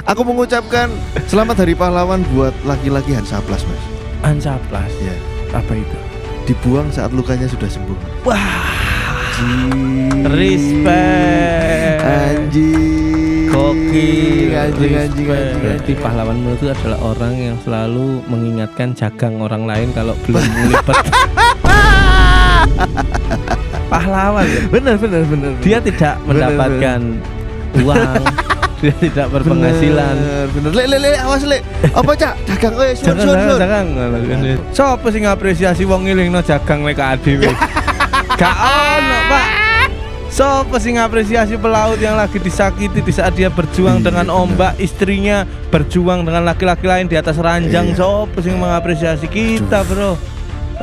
Aku mengucapkan selamat Hari Pahlawan buat laki-laki Hansaplas, Mas. Hansaplas. Ya. Apa itu? Dibuang saat lukanya sudah sembuh. Wah. Anjing. Respect. Anjing. Gokil. Anjing. Berarti pahlawan menurut itu adalah orang yang selalu mengingatkan jagang orang lain kalau belum melipet. Pahlawan. Benar. Dia tidak mendapatkan uang. Dia tidak berpenghasilan. Bener. Le, awas le. Apa cak? Dagang sur. Jagang. Sopo sing ngapresiasi wong ngilingno jagang nek dhewe. Gak ono, Pak. Sopo sing ngapresiasi pelaut yang lagi disakiti di saat dia berjuang dengan ombak, istrinya berjuang dengan laki-laki lain di atas ranjang. Sopo sing mengapresiasi kita, Bro?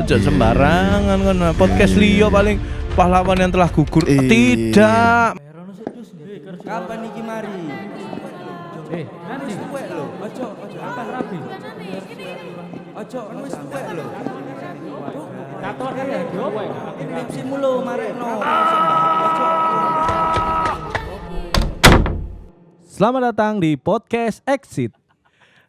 Ojo sembarangan kan. Podcast Lio paling pahlawan yang telah gugur. Tidak. Kapan iki mari? Wis tuwek lho. Ojo kapan rabi? Ojo wis tuwek lho. Katon ya, tuwek. Skripsimu lho marekno. Selamat datang di Podcast Exit.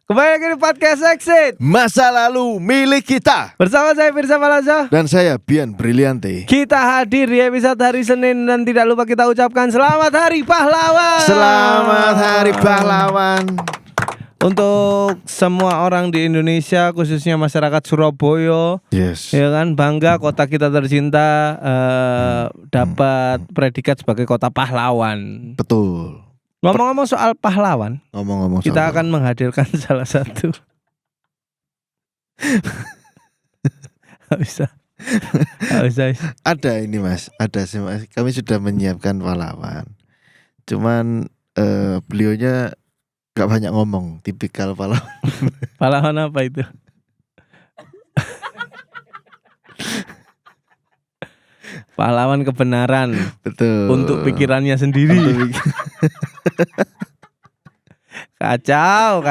Kembali lagi di Podcast Exit. Masa lalu milik kita. Bersama saya Firsa Falaza. Dan saya Bian Briliante. Kita hadir di episode hari Senin dan tidak lupa kita ucapkan Selamat Hari Pahlawan. Selamat Hari Pahlawan. Untuk semua orang di Indonesia, khususnya masyarakat Surabaya, Yes. ya kan, bangga kota kita tercinta dapat predikat sebagai kota pahlawan. Betul. Ngomong-ngomong soal pahlawan, Ngomong-ngomong kita soal- akan menghadirkan salah satu. Gak bisa. Ada ini Mas, ada sih Mas. Kami sudah menyiapkan pahlawan. Cuman beliaunya gak banyak ngomong, tipikal pahlawan. Pahlawan apa itu? Pahlawan kebenaran Betul. untuk pikirannya sendiri. Kacau.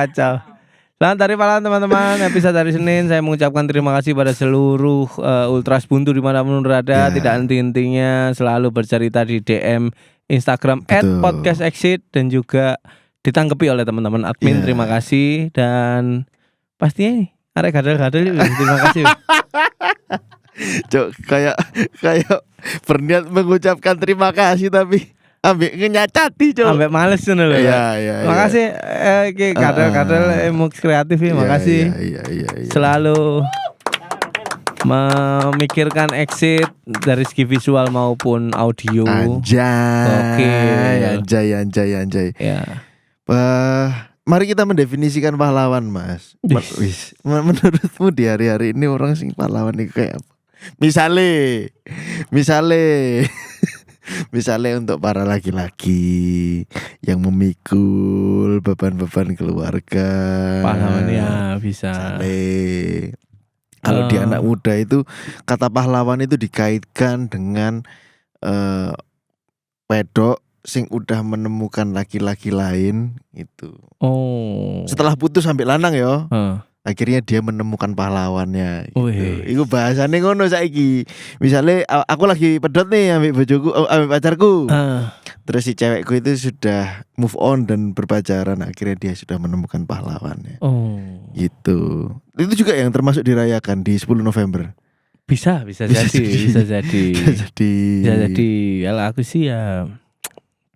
Selamat Hari Pahlawan teman-teman. Episode hari Senin saya mengucapkan terima kasih pada seluruh Ultras Buntu dimanapun berada. Tidak henti-hentinya selalu bercerita di DM Instagram Betul. @podcastexit dan juga ditanggapi oleh teman-teman admin. Terima kasih. Dan pastinya ini arek gadel-gadel terima kasih. Cok, kayak berniat mengucapkan terima kasih tapi ambek ngenyacati, Cok. Ambek males ngono lho. Iya. Makasih iki kadal-kadal emosi kreatif ya, makasih. Iya. Selalu memikirkan exit dari segi visual maupun audio. Anjay. Ya. Mari kita mendefinisikan pahlawan, Mas. Menurutmu di hari-hari ini orang sing pahlawan ini kayak apa? Misalnya untuk para laki-laki yang memikul beban-beban keluarga. Pahlawan ya bisa. Kalau di anak muda itu kata pahlawan itu dikaitkan dengan pedok sing udah menemukan laki-laki lain itu. Oh. Setelah putus sampai lanang ya. Heeh. Akhirnya dia menemukan pahlawannya gitu. Wih. Iku bahasane ngono saiki. Misalnya aku lagi pedot nih ambil bojoku, ambil pacarku. Terus si cewekku itu sudah move on dan berpacaran, akhirnya dia sudah menemukan pahlawannya. Oh. Gitu. Itu juga yang termasuk dirayakan di 10 November. Bisa jadi. Jadi. Kalau aku sih ya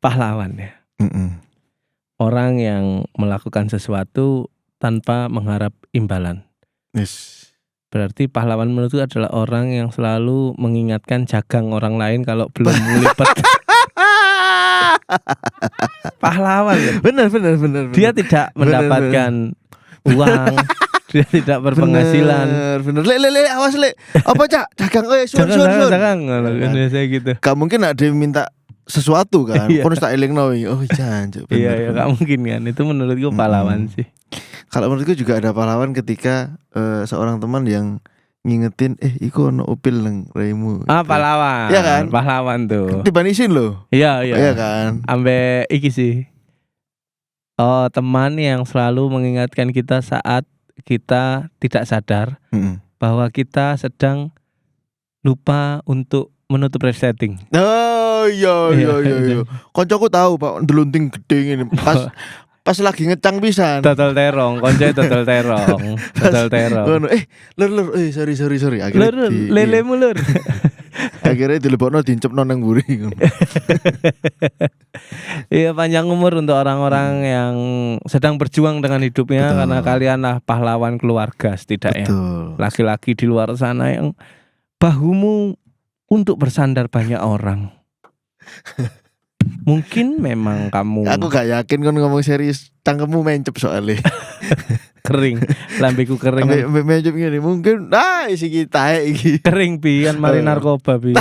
pahlawan ya. Mm-mm. Orang yang melakukan sesuatu tanpa mengharap imbalan. Yes. Berarti pahlawan menurutku adalah orang yang selalu mengingatkan jagang orang lain kalau belum melipet. Pahlawan. Benar. Dia tidak mendapatkan uang. Dia tidak berpenghasilan. Bener. Le, awas le. Apa cak? Dagang sur. Jagang. Saya gitu. Gak mungkin ada yang minta sesuatu kan. Iya. Kon tak elingno. Oh jangan. Iya, gak mungkin kan. Itu menurutku pahlawan sih. Kalau menurutku juga ada pahlawan ketika seorang teman yang ngingetin iku ono upil nang raimu. Pahlawan. Iya kan? Pahlawan tuh. Dibanisin loh. Iya. Iya kan? Ambe iki sih. Oh, teman yang selalu mengingatkan kita saat kita tidak sadar bahwa kita sedang lupa untuk menutup resleting. Oh iya. Koncoku tahu Pak ndelunting gede ngene. pas lagi ngecang pisan. Total terong, koncoe total terong. Total terong. Ngono, lur, sorry. Akhirnya Lur, lelemu lur. akhirnya dilebokno dincepno nang mburi. Iya, panjang umur untuk orang-orang yang sedang berjuang dengan hidupnya. Betul. Karena kalianlah pahlawan keluarga setidaknya. Betul. Laki-laki di luar sana yang bahumu untuk bersandar banyak orang. Mungkin memang kamu Aku gak yakin kon ngomong serius, cangkemmu mencep soalnya. kering, lambeku kering. Sampai mencep gini, mungkin isi kita iki. Kering pian mari narkoba pi.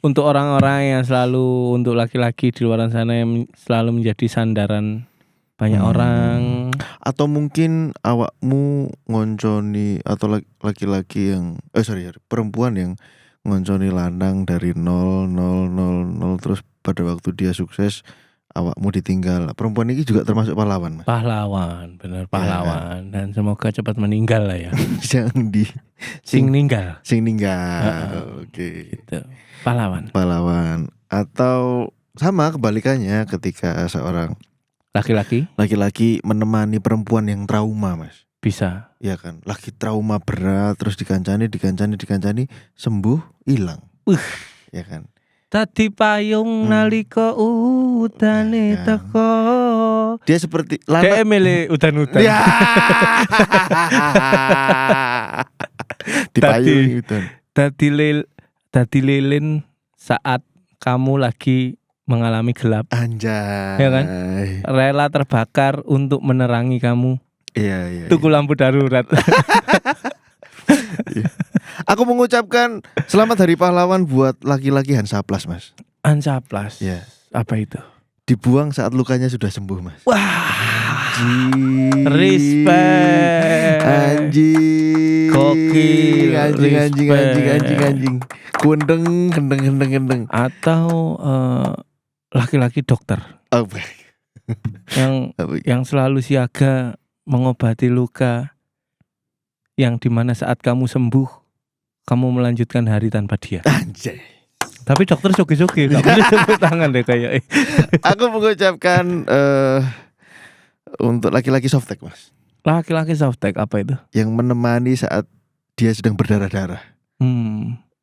Untuk orang-orang yang selalu, untuk laki-laki di luar sana yang selalu menjadi sandaran banyak orang. Atau mungkin awakmu ngonconi atau laki-laki yang perempuan yang ngonconi lanang dari 0 terus pada waktu dia sukses awakmu ditinggal. Perempuan ini juga termasuk pahlawan, Mas. Pahlawan, bener pahlawan. Dan semoga cepat meninggal lah ya. Yang di Sing ninggal. Oke. Gitu. Pahlawan. Atau sama kebalikannya ketika seorang laki-laki menemani perempuan yang trauma, Mas. Bisa. Ya kan, lagi trauma berat terus dikancani sembuh hilang. Ya kan. Tadi payung nalika udane Ya. teko. Dia seperti Dia milih udan-udan. Ya. Dipayung itu. Tadi lilin saat kamu lagi mengalami gelap. Anjay. Ya kan? Rela terbakar untuk menerangi kamu. Iya. Tuku lampu darurat. Aku mengucapkan selamat Hari Pahlawan buat laki-laki Hansaplas, Mas. Hansaplas. Ya. Apa itu? Dibuang saat lukanya sudah sembuh, Mas. Wah. Anjing. Respect. Anjing. Gokil. Anjing. Gendeng. Atau laki-laki dokter Oh, baik. yang selalu siaga mengobati luka, yang dimana saat kamu sembuh kamu melanjutkan hari tanpa dia. Anjay. Tapi dokter soge-soge, gak boleh tepuk tangan deh kayak. Aku mengucapkan untuk laki-laki softtek, Mas. Laki-laki softtek apa itu? Yang menemani saat dia sedang berdarah-darah.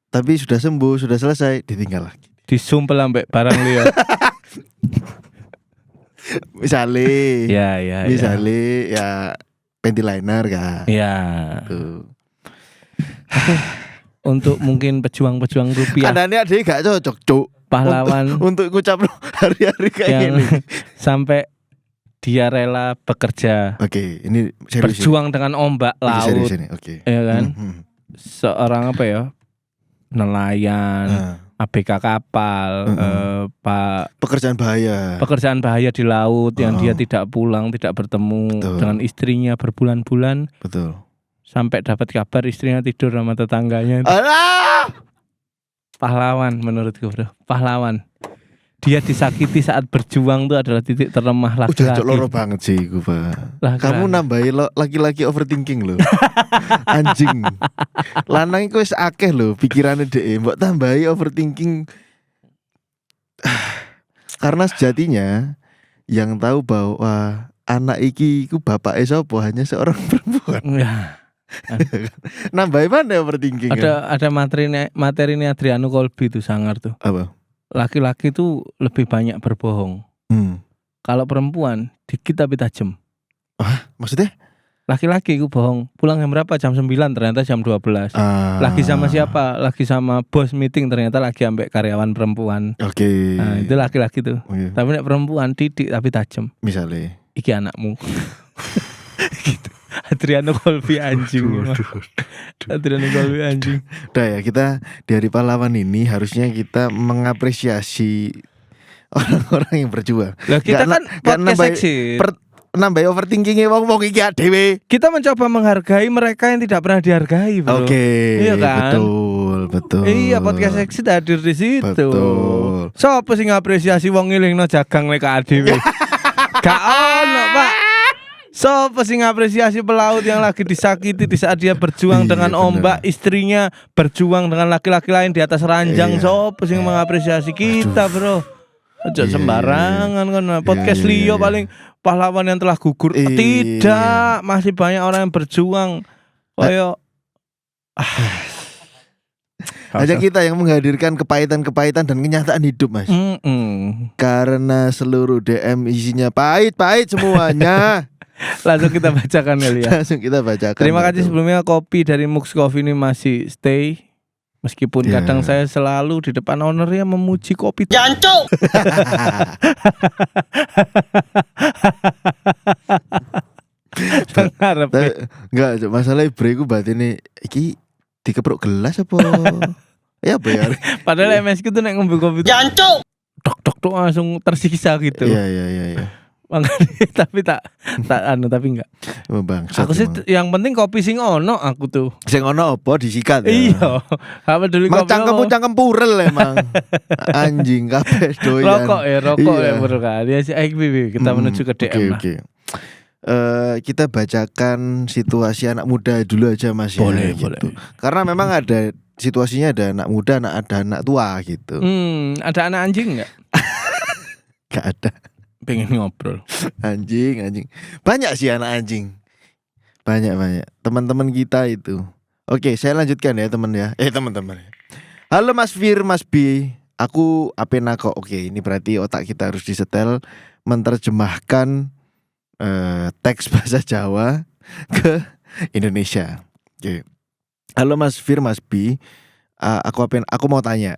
Tapi sudah sembuh, sudah selesai, ditinggal lagi. Disumpel ambek barang liya. Misalnya ya panty liner kan. Ya. Tuh. Untuk mungkin pejuang-pejuang rupiah. Kadangnya dia gak cocok, Cuk. Pahlawan untuk ngucap hari-hari kayak yang gini. Sampai dia rela bekerja. Oke, ini serius. Berjuang dengan ombak laut. Serius ini, oke. Ya kan? Seorang apa ya? Nelayan, ABK kapal, pekerjaan bahaya di laut yang dia tidak pulang, tidak bertemu dengan istrinya berbulan-bulan. Betul. Sampai dapat kabar istrinya tidur sama tetangganya. Pahlawan menurutku, bro. Pahlawan. Dia disakiti saat berjuang itu adalah titik terlemah laki-laki. Udah loro banget sih gue, Pak. Kamu nambahin laki-laki overthinking loh. Anjing. Lanang iku wis akeh loh pikirane dhek, mbok tambahi overthinking. Karena sejatinya yang tahu bahwa anak iki iku bapake sapa hanya seorang perempuan. Ya. Nambahin mana overthinking? Ada materi ini Adriano Colby itu sangar tuh. Apa? Laki-laki tuh lebih banyak berbohong. Kalau perempuan dikit tapi tajam. Maksudnya? Laki-laki itu bohong. Pulang jam berapa? Jam 9 ternyata jam 12. Lagi sama siapa? Lagi sama bos meeting ternyata lagi ambek karyawan perempuan. Oke. Nah, itu laki-laki tuh. Okay. Tapi nek perempuan didik tapi tajam. Misalnya iki anakmu. Gitu. Adriano Colby anjing. Adriano Colby anjing. Udah ya, kita di Hari Pahlawan ini harusnya kita mengapresiasi orang-orang yang berjuang. Lah kita kan podcast seksi. Nambah overthinkingnya wong iki dhewe. Kita mencoba menghargai mereka yang tidak pernah dihargai, bro. Oke, iya kan? Betul. Iya, podcast seksi hadir di situ. Betul. Sopo sing ngapresiasi wong ngilingno jagang lek dhewe? Gak ono, Pak. Sopo sing ngapresiasi pelaut yang lagi disakiti di saat dia berjuang dengan ombak, istrinya berjuang dengan laki-laki lain di atas ranjang. Sopo sing mengapresiasi kita, bro? Aja Iya, sembarangan kan. Podcast Iya, iya, Leo iya. paling pahlawan yang telah gugur. Iya. Tidak, masih banyak orang yang berjuang. Kayak Hanya kita yang menghadirkan kepahitan-kepahitan dan kenyataan hidup, Mas. Karena seluruh DM isinya pahit-pahit semuanya. Langsung kita bacakan kali ya. Langsung kita bacakan. Terima kasih sebelumnya, kopi dari Mux Coffee ini masih stay. Meskipun Yeah. kadang saya selalu di depan ownernya memuji kopi. Jancuk. Ngarep. Enggak, masalah bre ku batine iki dikepruk gelas apa? Ya apa ya? Padahal MSku tuh nek ngombe kopi tuh Jancuk. dok langsung tersiksa gitu. Iya. Makanya tapi tak tapi enggak. Bangsat. Aku sih emang. yang penting kopi sing ono aku tuh. Sing ono apa disikat ya? Iya. Apa dulu Mang kopi cangkem purel emang. Anjing kabeh doyan. Rokok ya Iya. bro kali ya si kita menuju ke DM. Oke. Kita bacakan situasi anak muda dulu aja Mas ya. Boleh. Karena memang ada situasinya, ada anak muda, ada anak tua gitu. Ada anak anjing enggak? Gak ada Pengen ngobrol. anjing. Banyak sih anak anjing. Banyak. Teman-teman kita itu. Oke, saya lanjutkan ya teman ya. Teman-teman. Halo Mas Fir, Mas B. Aku Apena kok. Oke, ini berarti otak kita harus disetel menerjemahkan teks bahasa Jawa ke Indonesia. Oke. Halo Mas Fir, Mas B. Aku mau tanya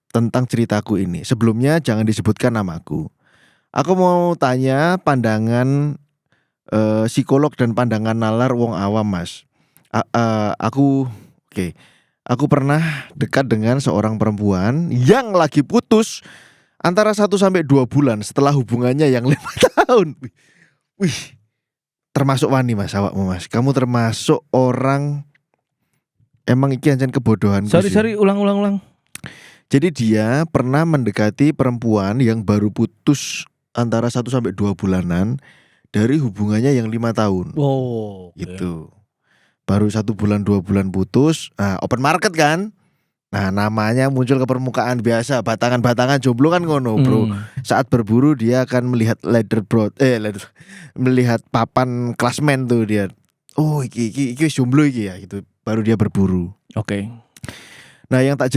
tentang ceritaku ini. Sebelumnya jangan disebutkan namaku. Aku mau tanya pandangan psikolog dan pandangan nalar wong awam, Mas. Aku pernah dekat dengan seorang perempuan yang lagi putus antara 1-2 bulan setelah hubungannya yang 5 tahun. Wih, termasuk wani Mas, awakmu Mas. Kamu termasuk orang emang iki ancen kebodohan. Sorry, ulang. Jadi dia pernah mendekati perempuan yang baru putus antara 1-2 bulanan dari hubungannya yang 5 tahun. Oh, Gitu. Baru 1 bulan 2 bulan putus. Nah, open market kan. Nah, namanya muncul ke permukaan biasa. Batangan-batangan jomblo kan ngono, bro. Saat berburu dia akan melihat melihat papan klasmen tuh dia. Oh, iki jomblo iki ya gitu. Baru dia berburu. Oke. Nah, yang tak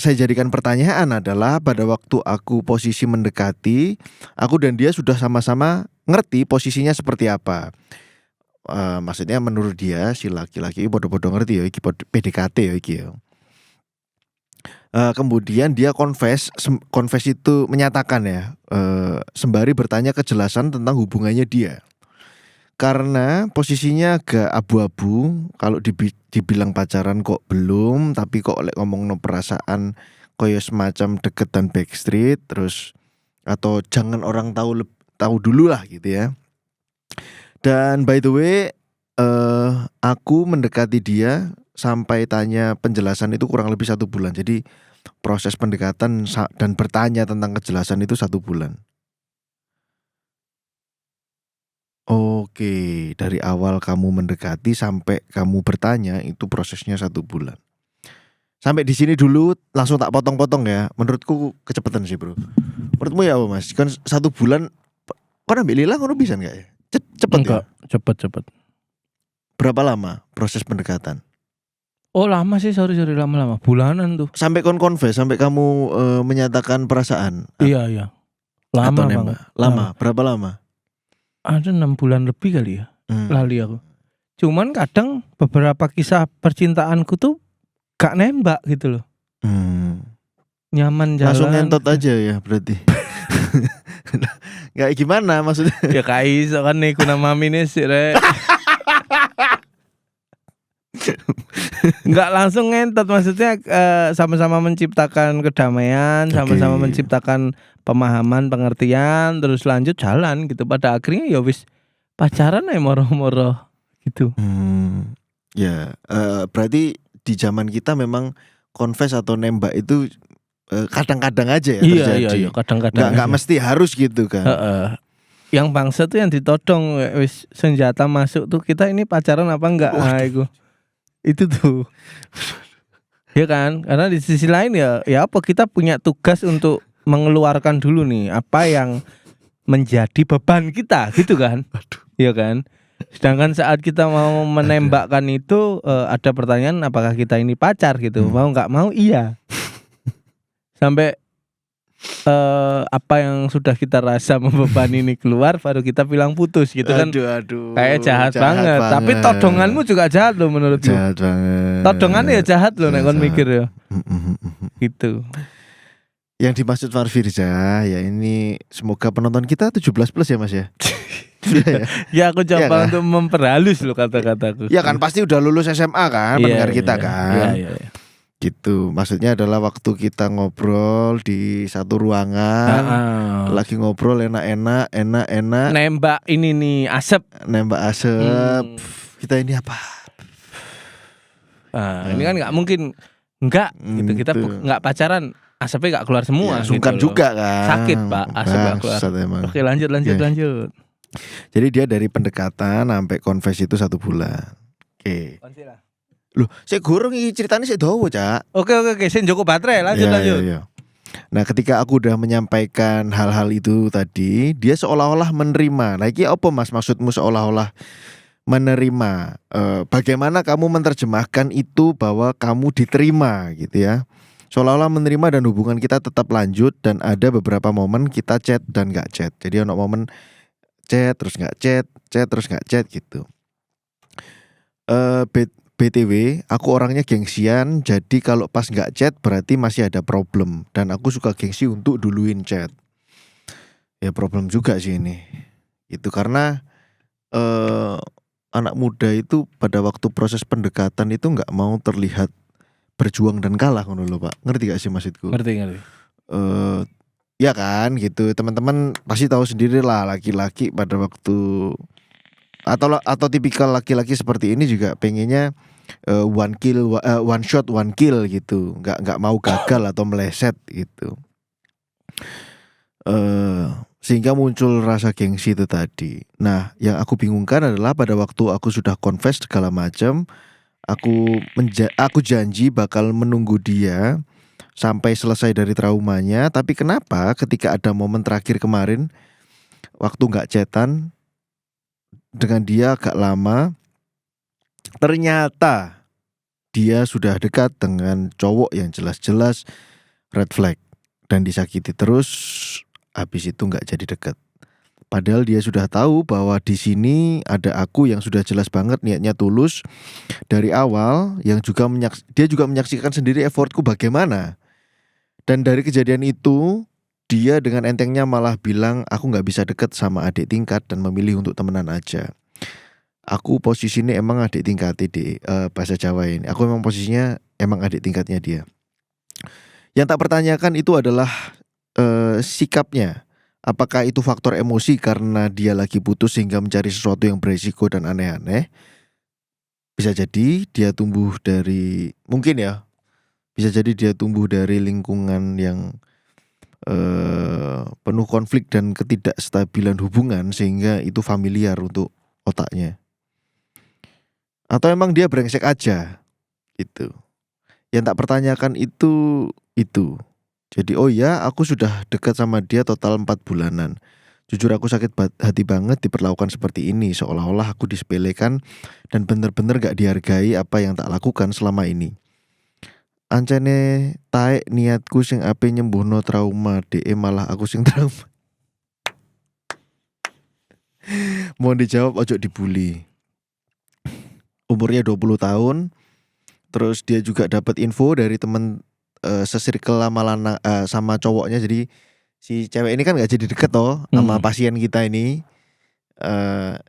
saya jadikan pertanyaan adalah pada waktu aku posisi mendekati, aku dan dia sudah sama-sama ngerti posisinya seperti apa. Maksudnya menurut dia si laki-laki bodoh-bodoh ngerti ya iki PDKT ya iki ya. Kemudian dia confess itu menyatakan ya, sembari bertanya kejelasan tentang hubungannya dia. Karena posisinya agak abu-abu, kalau dibilang pacaran kok belum, tapi kok ngomong no perasaan koyo semacam deket dan backstreet, terus atau jangan orang tahu dulu lah gitu ya. Dan by the way, aku mendekati dia sampai tanya penjelasan itu kurang lebih 1 bulan. Jadi proses pendekatan dan bertanya tentang kejelasan itu 1 bulan. Oke, dari awal kamu mendekati sampai kamu bertanya itu prosesnya 1 bulan. Sampai di sini dulu langsung tak potong-potong ya. Menurutku kecepatan sih bro. Menurutmu ya apa Mas? Kan 1 bulan, kok ambil lila kok bisa nggak ya? Cepet Enggak, ya? cepet. Berapa lama proses pendekatan? Oh lama sih, sorry lama. Bulanan tuh. Sampai confess, sampai kamu menyatakan perasaan. Iya. Lama atau banget. nembak. Lama, berapa lama? Ada 6 bulan lebih kali ya. Lali aku. Cuman kadang beberapa kisah percintaanku tuh gak nembak gitu loh. Nyaman jalan. Langsung ngentot aja ya berarti. Gak gimana maksudnya? Ya kaiso kan nih kuna mami nih sih rek. Nggak langsung ngentot, maksudnya sama-sama menciptakan kedamaian, sama-sama menciptakan pemahaman, pengertian, terus lanjut jalan gitu. Pada akhirnya ya wis pacaran aja moro-moro gitu. Ya, berarti di zaman kita memang confess atau nembak itu kadang-kadang aja ya terjadi. Iya, kadang-kadang. Nggak mesti harus gitu kan. Yang bangsa tuh yang ditodong wis senjata masuk tuh, kita ini pacaran apa enggak? Nah, itu tuh. Ya kan? Karena di sisi lain ya apa, kita punya tugas untuk mengeluarkan dulu nih apa yang menjadi beban kita gitu kan. Iya kan. Sedangkan saat kita mau menembakkan itu ada pertanyaan apakah kita ini pacar gitu. Mau nggak mau iya. Sampai apa yang sudah kita rasa membebani ini keluar baru kita bilang putus gitu kan. Aduh. Kayak jahat banget. Tapi todonganmu juga jahat loh menurutku. Jahat banget. Todongannya ya jahat loh nek kon mikir ya. Gitu. Yang dimaksud Farfirza ya ini semoga penonton kita 17+ ya Mas ya. Ya aku coba Ya kan? untuk memperhalus loh kata-kataku. Ya kan pasti udah lulus SMA kan pendengar kita kan. Iya. Gitu. Maksudnya adalah waktu kita ngobrol di satu ruangan, lagi ngobrol enak-enak, Nembak ini nih asap. nembak asap. Kita ini apa? Ini kan nggak mungkin enggak gitu. Kita nggak pacaran, asapnya nggak keluar semua. Ya, sungkan gitu loh. juga kan. Sakit Pak, asap nggak keluar. Bangsat emang. Oke lanjut. Jadi dia dari pendekatan sampai confess itu 1 bulan. Oke. Loh, saya gurung iki ceritanya saya dawa, Cak. Oke. Sen Joko baterai lanjut. Ya. Nah, ketika aku udah menyampaikan hal-hal itu tadi, dia seolah-olah menerima. Nah, iki apa Mas maksudmu seolah-olah menerima? Bagaimana kamu menerjemahkan itu bahwa kamu diterima gitu ya? Seolah-olah menerima dan hubungan kita tetap lanjut dan ada beberapa momen kita chat dan nggak chat. Jadi ada momen chat terus nggak chat terus nggak chat gitu. BTW, aku orangnya gengsian, jadi kalau pas nggak chat berarti masih ada problem dan aku suka gengsi untuk duluin chat. Ya problem juga sih ini. Itu karena anak muda itu pada waktu proses pendekatan itu nggak mau terlihat berjuang dan kalah ngono lho, Pak. Ngerti gak sih maksudku? Ngerti. Ya kan gitu. Teman-teman pasti tahu sendiri lah laki-laki pada waktu atau tipikal laki-laki seperti ini juga pengennya one shot one kill gitu, nggak mau gagal atau meleset gitu, sehingga muncul rasa gengsi itu tadi. Nah, yang aku bingungkan adalah pada waktu aku sudah confess segala macam, aku janji bakal menunggu dia sampai selesai dari traumanya, tapi kenapa ketika ada momen terakhir kemarin waktu nggak chatan dengan dia agak lama, ternyata dia sudah dekat dengan cowok yang jelas-jelas red flag dan disakiti terus, habis itu nggak jadi dekat. Padahal dia sudah tahu bahwa di sini ada aku yang sudah jelas banget niatnya tulus dari awal, yang juga dia juga menyaksikan sendiri effortku bagaimana. Dan dari kejadian itu dia dengan entengnya malah bilang aku gak bisa deket sama adik tingkat dan memilih untuk temenan aja. Aku posisinya emang adik tingkat di bahasa Jawa ini. Aku emang posisinya emang adik tingkatnya dia. Yang tak pertanyakan itu adalah sikapnya. Apakah itu faktor emosi karena dia lagi putus sehingga mencari sesuatu yang beresiko dan aneh-aneh? Bisa jadi dia tumbuh dari, mungkin ya, bisa jadi dia tumbuh dari lingkungan yang penuh konflik dan ketidakstabilan hubungan sehingga itu familiar untuk otaknya. Atau emang dia brengsek aja gitu. Yang tak pertanyakan itu. Jadi oh ya, aku sudah dekat sama dia total 4 bulanan. Jujur aku sakit hati banget diperlakukan seperti ini, seolah-olah aku disepelekan dan bener-bener gak dihargai apa yang tak lakukan selama ini. Ancene taek niatku sing ape nyembuhno trauma, malah aku sing trauma. Mohon dijawab, ojo dibully. Umurnya 20 tahun. Terus dia juga dapat info dari temen sesirkel sama cowoknya. Jadi si cewek ini kan gak jadi deket toh sama pasien kita ini.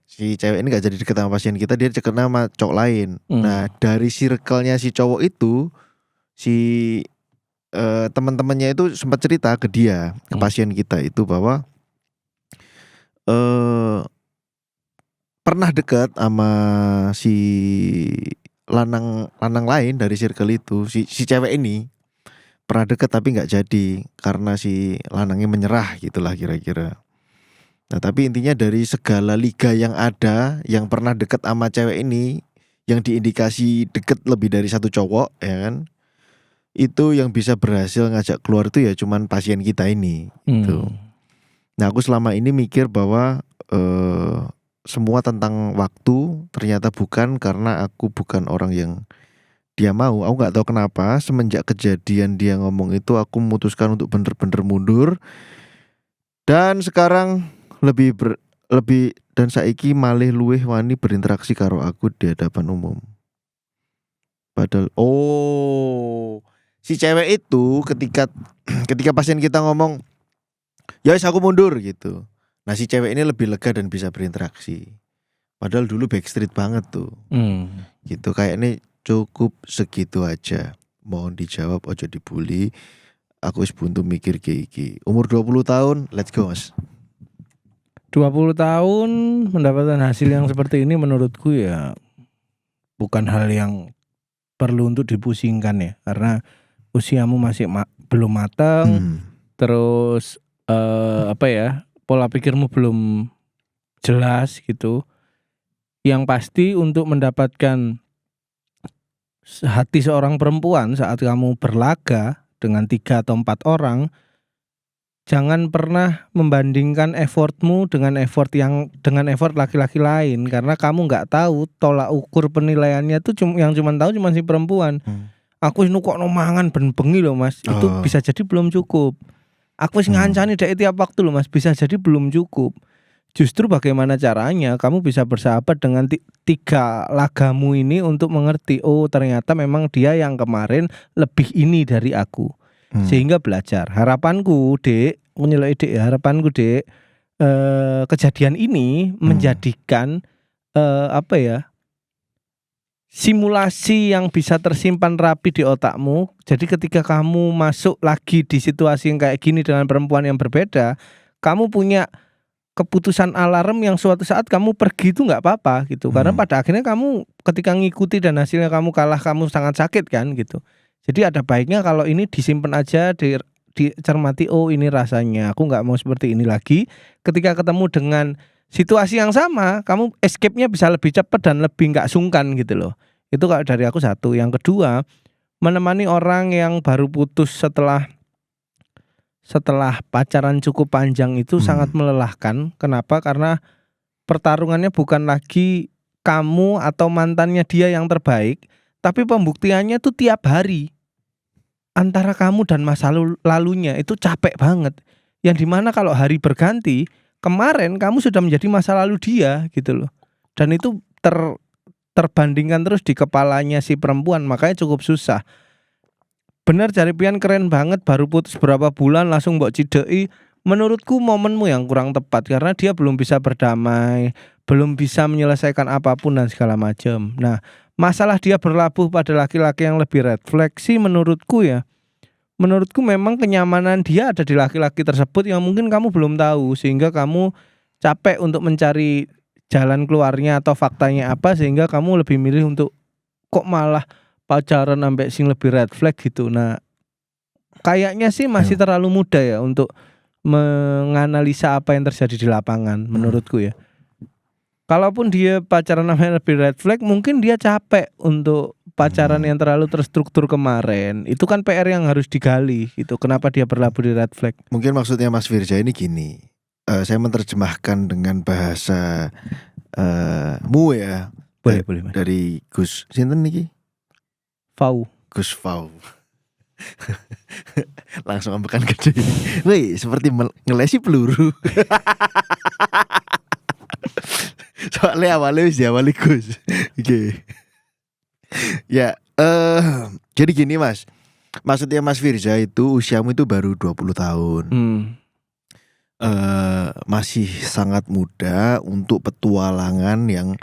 Si cewek ini gak jadi deket sama pasien kita, dia deket sama cowok lain. Nah dari circle-nya si cowok itu, si teman-temannya itu sempat cerita ke dia, ke pasien kita itu bahwa pernah dekat sama si lanang lain dari circle itu, si cewek ini pernah dekat tapi nggak jadi karena si lanangnya menyerah gitulah kira-kira. Nah tapi intinya dari segala liga yang ada yang pernah dekat sama cewek ini, yang diindikasi deket lebih dari satu cowok ya kan, itu yang bisa berhasil ngajak keluar itu ya cuman pasien kita ini gitu. Nah aku selama ini mikir bahwa semua tentang waktu ternyata bukan, karena aku bukan orang yang dia mau. Aku nggak tahu kenapa semenjak kejadian dia ngomong itu aku memutuskan untuk bener-bener mundur. Dan sekarang lebih dan saiki malih luwih wani berinteraksi karo aku di hadapan umum. Padahal si cewek itu ketika pasien kita ngomong ya wis aku mundur gitu. Nah si cewek ini lebih lega dan bisa berinteraksi. Padahal dulu backstreet banget tuh. Gitu kayak ini cukup segitu aja. Mohon dijawab, ojo dibully. Aku wis buntu mikir kayak iki. Umur 20 tahun, let's go Mas. 20 tahun mendapatkan hasil yang seperti ini menurutku ya bukan hal yang perlu untuk dipusingkan ya, karena usiamu masih belum matang. Terus pola pikirmu belum jelas gitu. Yang pasti untuk mendapatkan hati seorang perempuan saat kamu berlaga dengan 3 atau 4 orang, jangan pernah membandingkan effortmu dengan effort laki-laki lain, karena kamu nggak tahu tolak ukur penilaiannya tuh yang cuma tahu cuma si perempuan. Aku wis nukokno mangan ben bengi loh Mas, itu bisa jadi belum cukup. Aku wis ngancani dek tiap waktu loh Mas, bisa jadi belum cukup. Justru bagaimana caranya kamu bisa bersahabat dengan 3 lagamu ini untuk mengerti, oh ternyata memang dia yang kemarin lebih ini dari aku. Sehingga belajar. Harapanku dek kejadian ini menjadikan simulasi yang bisa tersimpan rapi di otakmu. Jadi ketika kamu masuk lagi di situasi yang kayak gini dengan perempuan yang berbeda, kamu punya keputusan alarm yang suatu saat kamu pergi itu nggak apa-apa gitu. Karena pada akhirnya kamu ketika ngikuti dan hasilnya kamu kalah, kamu sangat sakit kan gitu. Jadi ada baiknya kalau ini disimpan aja, dicermati, oh ini rasanya aku nggak mau seperti ini lagi. Ketika ketemu dengan situasi yang sama, kamu escape-nya bisa lebih cepat dan lebih nggak sungkan gitu loh. Itu kalau dari aku satu. Yang kedua, menemani orang yang baru putus setelah pacaran cukup panjang itu sangat melelahkan. Kenapa? Karena pertarungannya bukan lagi kamu atau mantannya dia yang terbaik, tapi pembuktiannya tuh tiap hari. Antara kamu dan masa lalunya itu capek banget. Yang dimana kalau hari berganti, kemarin kamu sudah menjadi masa lalu dia gitu loh. Dan itu terbandingkan terus di kepalanya si perempuan, makanya cukup susah. Bener Jari Pian keren banget, baru putus berapa bulan langsung mbok cideki. Menurutku momenmu yang kurang tepat, karena dia belum bisa berdamai, belum bisa menyelesaikan apapun dan segala macam. Nah, masalah dia berlabuh pada laki-laki yang lebih red flag sih menurutku memang kenyamanan dia ada di laki-laki tersebut yang mungkin kamu belum tahu, sehingga kamu capek untuk mencari jalan keluarnya atau faktanya apa, sehingga kamu lebih milih untuk kok malah pacaran sampai sing lebih red flag gitu. Nah, kayaknya sih masih terlalu muda ya untuk menganalisa apa yang terjadi di lapangan menurutku ya. Kalaupun dia pacaran namanya lebih red flag, mungkin dia capek untuk pacaran yang terlalu terstruktur kemarin. Itu kan PR yang harus digali gitu. Kenapa dia berlabuh di red flag? Mungkin maksudnya Mas Firja ini gini. Saya menerjemahkan dengan bahasa mu ya. Boleh. Dari Gus sinten niki? Gus Fau. Langsung ambekan gede. Woi, seperti ngelesi peluru. Soalnya awali Gus. Oke. Ya, jadi gini Mas. Maksudnya Mas Firza itu usiamu itu baru 20 tahun. Masih sangat muda untuk petualangan yang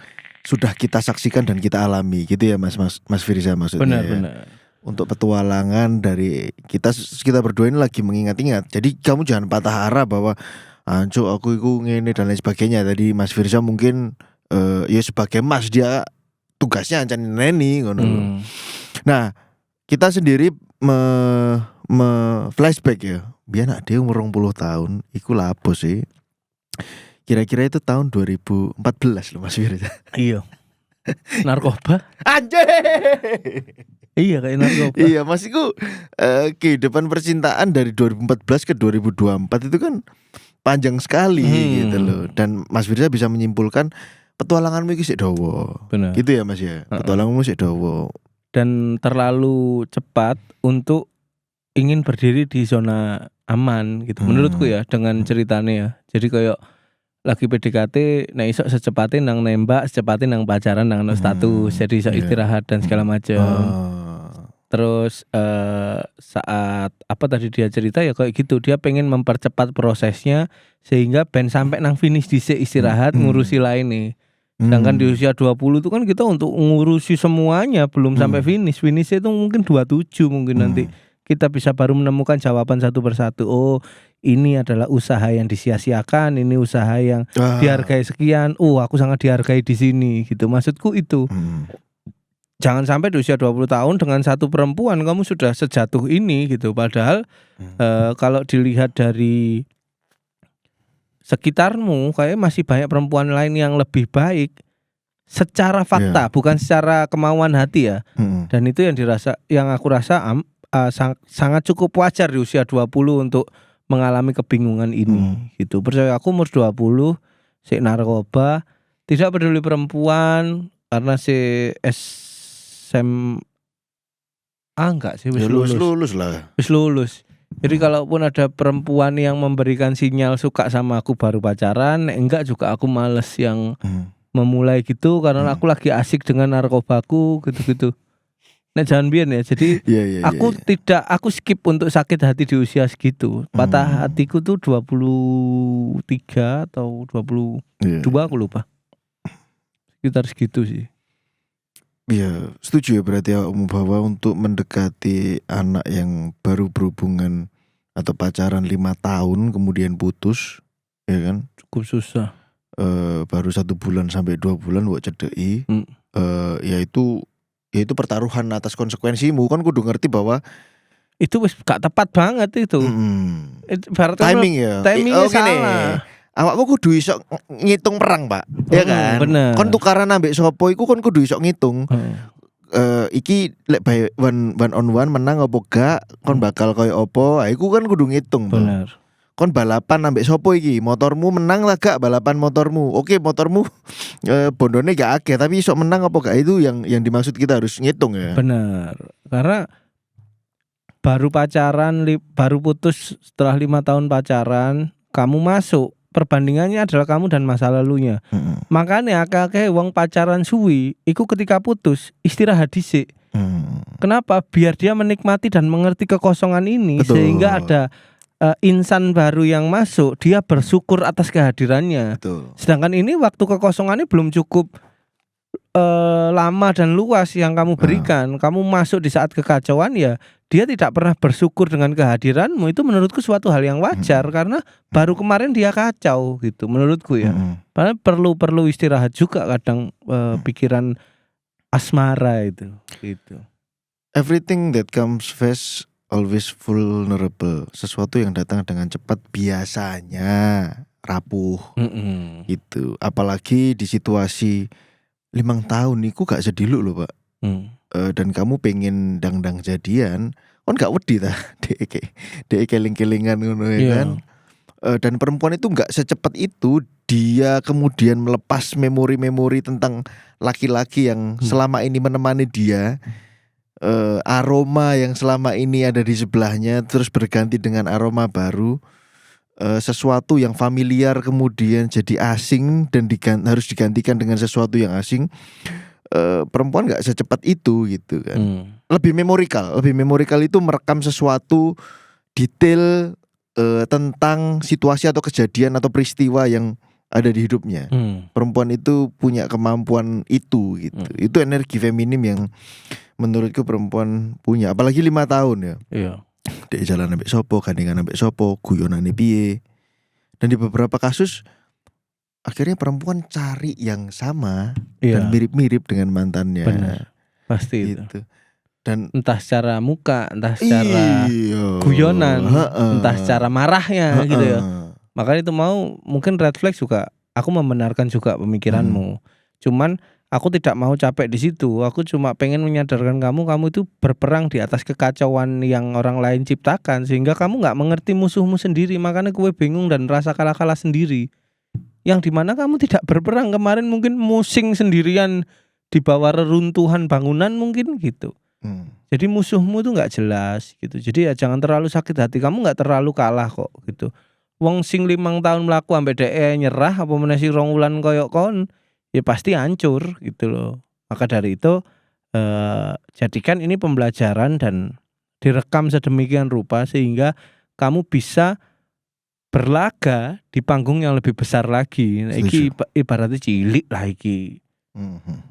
sudah kita saksikan dan kita alami gitu ya Mas Firza maksudnya. Benar. Untuk petualangan dari kita berdua ini lagi mengingat-ingat. Jadi kamu jangan patah arah bahwa anco aku ngene dan lain sebagainya. Tadi Mas Firza mungkin ya sebagai Mas dia tugasnya ancan neni ngono. Nah, kita sendiri flashback ya. Biar nak dia umur 20 tahun, iku lapo sih. Kira-kira itu tahun 2014 loh Mas Firza. Iya. Narkoba. Anjir. Iya kayak narkoba. Iya, maksudku kehidupan percintaan dari 2014 ke 2024 itu kan panjang sekali gitu loh. Dan Mas Firza bisa menyimpulkan petualanganmu iki sik dawa. Benar. Gitu ya Mas ya. Petualanganmu sik dawa. Dan terlalu cepat untuk ingin berdiri di zona aman gitu. Menurutku ya dengan ceritanya ya. Jadi kayak lagi PDKT, nah iso secepatnya nang nembak, secepatnya nang pacaran, nang status, jadi iso istirahat dan segala macam. Terus saat apa tadi dia cerita ya kayak gitu, dia pengen mempercepat prosesnya sehingga ben sampai nang finish dhisik istirahat ngurusi lain nih. Sedangkan di usia 20 itu kan kita untuk ngurusi semuanya belum sampai finish. Finishnya itu mungkin 27 mungkin nanti kita bisa baru menemukan jawaban satu persatu. Oh, ini adalah usaha yang disia-siakan, ini usaha yang dihargai sekian. Oh, aku sangat dihargai di sini gitu. Maksudku itu. Jangan sampai di usia 20 tahun dengan satu perempuan kamu sudah sejatuh ini gitu. Padahal kalau dilihat dari sekitarmu kayak masih banyak perempuan lain yang lebih baik secara fakta, bukan secara kemauan hati ya. Dan itu yang aku rasa sangat cukup wajar di usia 20 untuk mengalami kebingungan ini gitu. Percaya aku umur 20 si narkoba, tidak peduli perempuan karena si SMA enggak sih wis lulus lah. Wis lulus. Jadi kalaupun ada perempuan yang memberikan sinyal suka sama aku baru pacaran, enggak juga aku males yang memulai gitu karena aku lagi asik dengan narkobaku gitu-gitu. Nek jangan biar ya. Jadi aku skip untuk sakit hati di usia segitu. Patah hatiku tuh 23 atau 22 aku lupa. Sekitar segitu sih. Iya, setuju ya berarti ya bahwa untuk mendekati anak yang baru berhubungan atau pacaran 5 tahun kemudian putus, ya kan? Cukup susah. Baru 1 bulan sampai 2 bulan buat cedeki. Yaitu pertaruhan atas konsekuensimu, kan kudu ngerti bahwa itu wis gak tepat banget itu. Timing ya. Timingnya salah. Awakmu kudu iso ngitung perang, Pak. Ya kan? Bener. Kon tukaran ambek sapa iku kon kudu iso ngitung. Iki lek by one on one menang apa gak, kon bakal koyo opo, iku kan kudu ngitung. Bener. Kon balapan ambek sapa iki? Motormu menang lah gak balapan motormu? Oke, motormu bondone gak akeh, tapi iso menang apa gak, itu yang dimaksud kita harus ngitung ya. Bener. Karena baru pacaran, baru putus setelah 5 tahun pacaran, kamu masuk. Perbandingannya adalah kamu dan masa lalunya. Makanya akeh wong pacaran suwi, iku ketika putus istirahat dhisik. Kenapa? Biar dia menikmati dan mengerti kekosongan ini. Betul. Sehingga ada insan baru yang masuk, dia bersyukur atas kehadirannya. Betul. Sedangkan ini waktu kekosongannya belum cukup lama dan luas yang kamu berikan. Kamu masuk di saat kekacauan, ya dia tidak pernah bersyukur dengan kehadiranmu. Itu menurutku suatu hal yang wajar karena baru kemarin dia kacau gitu menurutku ya. Padahal perlu istirahat juga kadang pikiran asmara itu gitu. Everything that comes fast always vulnerable. Sesuatu yang datang dengan cepat biasanya rapuh. Gitu. Apalagi di situasi 5 tahun niku gak sediluk loh, Pak. Dan kamu pengen dang-dang jadian, kon gak wedi ta? Dek keling-kelingan ngono ya kan. Dan perempuan itu gak secepat itu dia kemudian melepas memori-memori tentang laki-laki yang selama ini menemani dia. Aroma yang selama ini ada di sebelahnya terus berganti dengan aroma baru. Sesuatu yang familiar kemudian jadi asing dan harus digantikan dengan sesuatu yang asing. Perempuan gak secepat itu gitu kan. Lebih memorikal itu merekam sesuatu detail tentang situasi atau kejadian atau peristiwa yang ada di hidupnya. Perempuan itu punya kemampuan itu gitu. Itu energi feminim yang menurutku perempuan punya. Apalagi 5 tahun ya. Iya. Dek jalan ambek sopo, gandengan ambek sopo, guyonane piye. Dan di beberapa kasus akhirnya perempuan cari yang sama dan mirip-mirip dengan mantannya. Benar. Pasti gitu. Dan entah secara muka, entah secara guyonan, entah secara marahnya gitu ya. Makanya itu mungkin red flag juga. Aku membenarkan juga pemikiranmu. Cuman Aku tidak mau capek di situ. Aku cuma pengen menyadarkan kamu itu berperang di atas kekacauan yang orang lain ciptakan, sehingga kamu nggak mengerti musuhmu sendiri. Makanya kue bingung dan rasa kalah-kalah sendiri. Yang dimana kamu tidak berperang kemarin, mungkin musing sendirian di bawah reruntuhan bangunan mungkin gitu. Jadi musuhmu tuh nggak jelas gitu. Jadi ya jangan terlalu sakit hati. Kamu nggak terlalu kalah kok gitu. Wong sing 5 tahun mlaku ambek dhek nyerah apa meneh sing 2 wulan koyo kon, ya pasti hancur gitu loh. Maka dari itu jadikan ini pembelajaran dan direkam sedemikian rupa sehingga kamu bisa berlaga di panggung yang lebih besar lagi. Nah, iki ibaratnya cilik lah iki.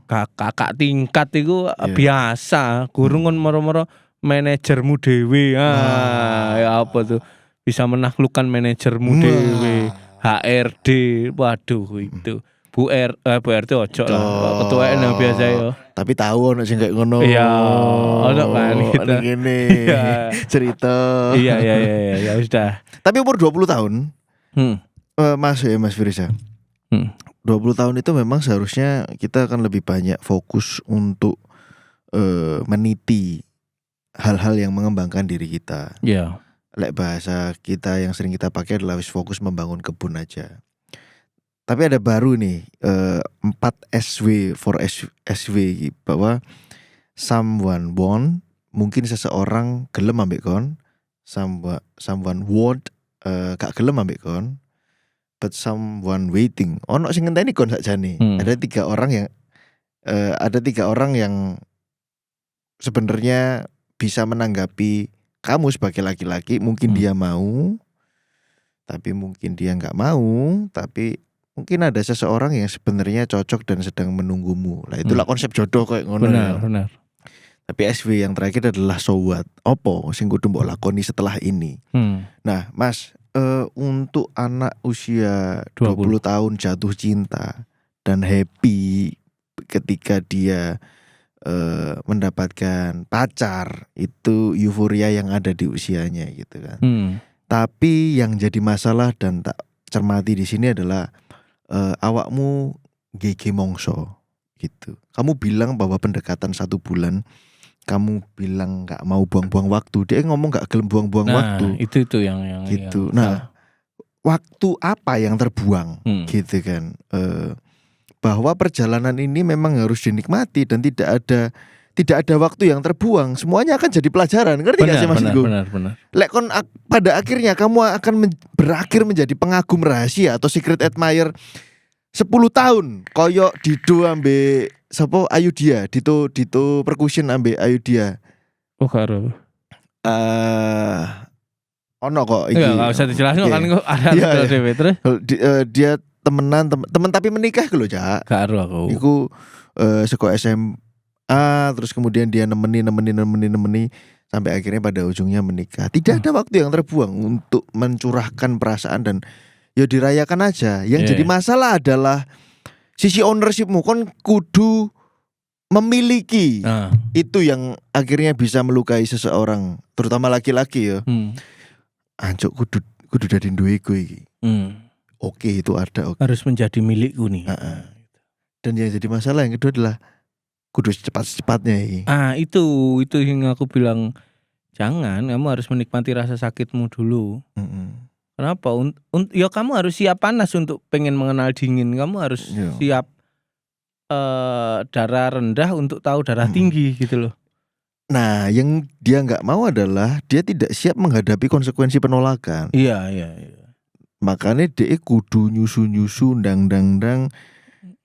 Kakak tingkat itu biasa, gurung kon moro-moro manajermu dhewe. Ya apa tuh? Bisa menaklukkan manajermu dhewe, HRD. Waduh itu. Bu RT ojo lah. Ketua yang biasa ya. Tapi tahu ono sing kayak ngono. Iya, ono kan gitu. Gini. Cerita. Iya ya sudah. Tapi umur 20 tahun. Mas Firza. 20 tahun itu memang seharusnya kita akan lebih banyak fokus untuk meniti hal-hal yang mengembangkan diri kita. Iya. Lek bahasa kita yang sering kita pakai adalah fokus membangun kebun aja. Tapi ada baru nih 4 SW for SW bahwa someone want, mungkin seseorang gelem ambek kon, someone want gak gelem ambek kon, but someone waiting. Ono sing ngenteni kon sakjane. Ada 3 orang yang sebenarnya bisa menanggapi kamu sebagai laki-laki. Mungkin dia mau, tapi mungkin dia nggak mau, tapi mungkin ada seseorang yang sebenarnya cocok dan sedang menunggumu. Lah itulah konsep jodoh kayak ngono. Benar. Tapi SW yang terakhir adalah so what? Opo sing kudu mbok lakoni setelah ini. Nah, Mas, untuk anak usia 20 tahun jatuh cinta dan happy ketika dia mendapatkan pacar, itu euforia yang ada di usianya gitu kan. Tapi yang jadi masalah dan tak cermati di sini adalah awakmu GG mongso gitu. Kamu bilang bahwa pendekatan 1 bulan, kamu bilang gak mau buang-buang waktu, dia ngomong gak gelem buang-buang waktu. Itu yang gitu. Nah, waktu apa yang terbuang gitu kan? Bahwa perjalanan ini memang harus dinikmati dan tidak ada waktu yang terbuang. Semuanya akan jadi pelajaran. Ngerti gak sih maksudku? Benar. Lek kon pada akhirnya kamu akan berakhir menjadi pengagum rahasia atau secret admirer 10 tahun. Koyo Dido ambe sapa Ayudhya, Dito percussion ambe Ayudhya. Oh karo. Ono kok iki. Enggak usah dijelasin kan kok ada dhewe terus. Dia temen tapi menikah lho, Cak. Karo aku. Iku saka SMA, terus kemudian dia nemeni sampai akhirnya pada ujungnya menikah. Tidak ada waktu yang terbuang untuk mencurahkan perasaan dan ya dirayakan aja. Yang jadi masalah adalah sisi ownershipmu. Kon kudu memiliki. Itu yang akhirnya bisa melukai seseorang, terutama laki-laki ya. Anjuk kudu dadi duweku iki. Oke, itu ada. Harus menjadi milikku nih. Dan yang jadi masalah yang kedua adalah kudu cepat-cepatnya ini. Itu yang aku bilang, jangan, kamu harus menikmati rasa sakitmu dulu. Kenapa? Ya kamu harus siap panas untuk pengen mengenal dingin. Kamu harus siap darah rendah untuk tahu darah tinggi gitu loh. Nah, yang dia nggak mau adalah dia tidak siap menghadapi konsekuensi penolakan. Iya. Makanya dia kudu nyusu dang.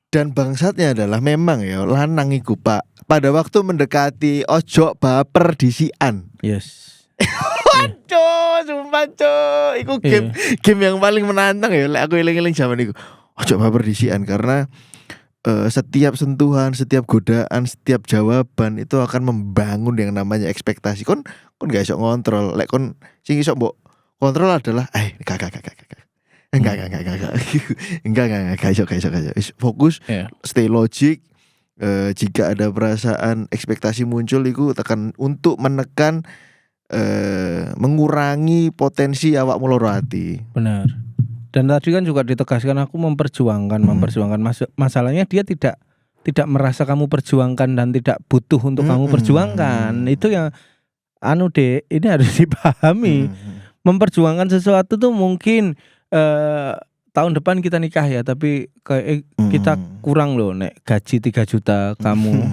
Dan bangsatnya adalah memang ya lanang iku Pak, pada waktu mendekati ojo baper disian. Yes. Waduh, sumpah cok, iku game yang paling menantang ya. Aku eling-eling zaman iku. Ojo baper disian karena setiap sentuhan, setiap godaan, setiap jawaban itu akan membangun yang namanya ekspektasi. Kon gak iso ngontrol. Lek kon sing iso mbok kontrol adalah Enggak iso. Fokus, stay logic. Jika ada perasaan ekspektasi muncul iku tekan untuk menekan mengurangi potensi awakmu loro ati. Benar. Dan tadi kan juga ditegaskan aku memperjuangkan. Masalahnya dia tidak tidak merasa kamu perjuangkan dan tidak butuh untuk kamu perjuangkan. Itu yang Dek, ini harus dipahami. Memperjuangkan sesuatu tuh mungkin tahun depan kita nikah ya, tapi kayak kita kurang loh nek gaji 3 juta kamu.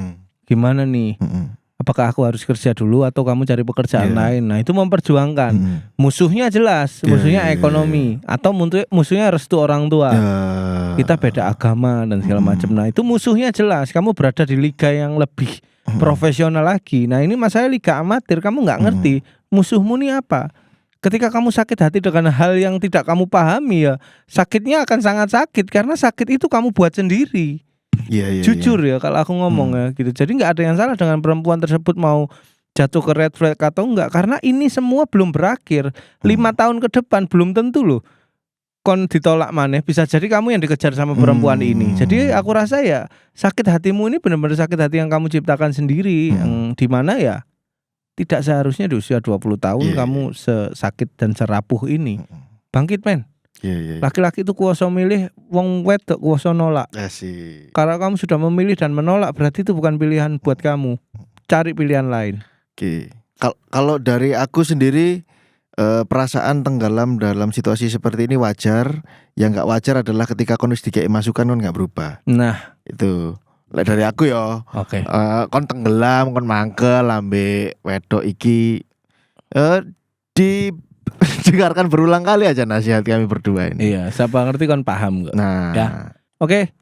Gimana nih? Apakah aku harus kerja dulu atau kamu cari pekerjaan lain? Nah, itu memperjuangkan. Musuhnya jelas, musuhnya ekonomi atau musuhnya restu orang tua. Kita beda agama dan segala macam. Nah, itu musuhnya jelas. Kamu berada di liga yang lebih profesional lagi. Nah, ini masalah liga amatir, kamu nggak ngerti musuhmu ini apa. Ketika kamu sakit hati dengan hal yang tidak kamu pahami ya, sakitnya akan sangat sakit karena sakit itu kamu buat sendiri. Jujur ya kalau aku ngomong ya gitu. Jadi nggak ada yang salah dengan perempuan tersebut mau jatuh ke red flag atau enggak, karena ini semua belum berakhir. 5 tahun ke depan belum tentu loh kon ditolak maneh, bisa jadi kamu yang dikejar sama perempuan ini. Jadi aku rasa ya sakit hatimu ini benar-benar sakit hati yang kamu ciptakan sendiri, yang dimana ya tidak seharusnya di usia 20 tahun kamu sesakit dan serapuh ini. Bangkit men. Laki-laki itu kuasa milih, wong wedok kuasa nolak. Kalau kamu sudah memilih dan menolak, berarti itu bukan pilihan buat kamu. Cari pilihan lain. Kalau dari aku sendiri, perasaan tenggelam dalam situasi seperti ini wajar. Yang nggak wajar adalah ketika kon wis dikei masukan kon nggak berubah. Nah itu dari aku ya. Kon tenggelam, kon mangkel ambek wedok iki, dengarkan berulang kali aja nasihat kami berdua ini. Iya, siapa ngerti kan paham kok. Nah, ya. Oke.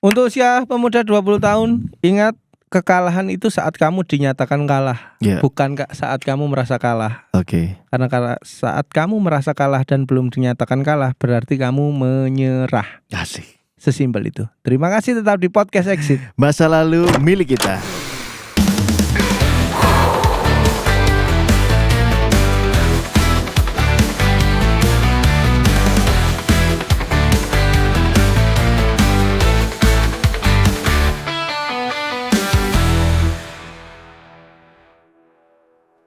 Untuk usia pemuda 20 tahun, ingat kekalahan itu saat kamu dinyatakan kalah, bukan saat kamu merasa kalah. Karena saat kamu merasa kalah dan belum dinyatakan kalah, berarti kamu menyerah. Asik. Sesimpel itu. Terima kasih, tetap di Podcast Exit. Masa lalu milik kita.